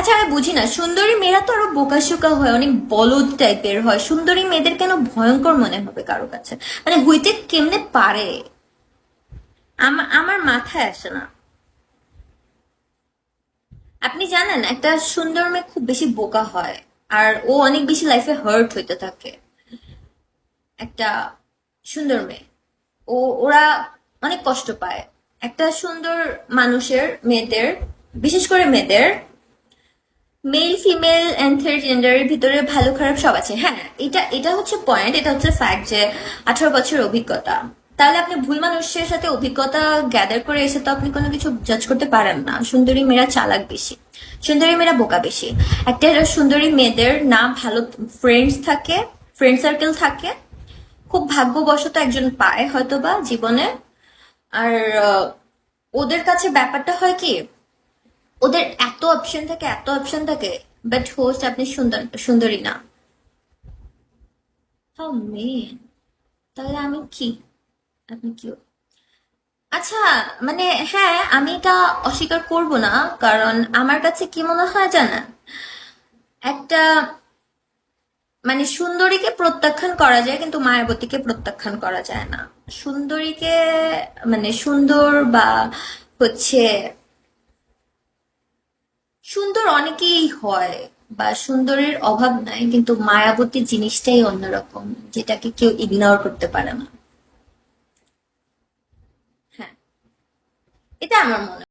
আচ্ছা আমি বুঝি না, সুন্দরী মেয়েরা তো আরো বোকাশোকা হয়, অনেক বলদ টাইপের হয়, সুন্দরী মেয়েদের কেন ভয়ঙ্কর মনে হবে কারো কাছে? মানে হইতে কেমনে পারে? আমার আমার মাথায় আসে না। আপনি জানেন একটা সুন্দর মেয়ে খুব বেশি বোকা হয়, আর ও অনেক বেশি লাইফে হার্ট হইতে থাকে। একটা সুন্দর মেয়ে, ওরা অনেক কষ্ট পায়। একটা সুন্দর মানুষের, মেয়েদের, বিশেষ করে মেয়েদের, মেল ফিমেল অ্যান্ড থার্ড জেন্ডারের ভিতরে ভালো খারাপ সব আছে। হ্যাঁ, এটা এটা হচ্ছে পয়েন্ট, এটা হচ্ছে ফ্যাক্ট যে 18 বছর অভিজ্ঞতা। তাহলে আপনি ভুল মানুষের সাথে অভিজ্ঞতা গ্যাদার করে এসে তো আপনি কোনো কিছু জাজ করতে পারেন না। সুন্দরী মেয়েরা চালাক বেশি, সুন্দরী মেয়েরা বোকা বেশি। একটা সুন্দরী মেয়েদের না ভালো ফ্রেন্ডস থাকে, ফ্রেন্ড সার্কেল থাকে, খুব ভাগ্যবশত একজন পায় হয়তোবা জীবনে। আর ওদের কাছে ব্যাপারটা হয় কি, ওদের এত অপশন থাকে, এত অপশন থাকে, বাট হোস্ট আপনি সুন্দর, সুন্দরী না। হাউ মেন, তাহলে আমি কি? আপনি কি? আচ্ছা, মানে হ্যাঁ, আমি এটা অস্বীকার করব না। কারণ আমার কাছে কি মনে হয় জানেন, একটা মানে সুন্দরীকে প্রত্যাখ্যান করা যায় কিন্তু মায়াবতীকে প্রত্যাখ্যান করা যায় না। সুন্দরীকে মানে সুন্দর বা হচ্ছে সুন্দর অনেকেই হয়, বা সুন্দরের অভাব নাই, কিন্তু মায়াবতী জিনিসটাই অন্যরকম, যেটাকে কেউ ইগনোর করতে পারে না। হ্যাঁ, এটা আমার মনে হয়।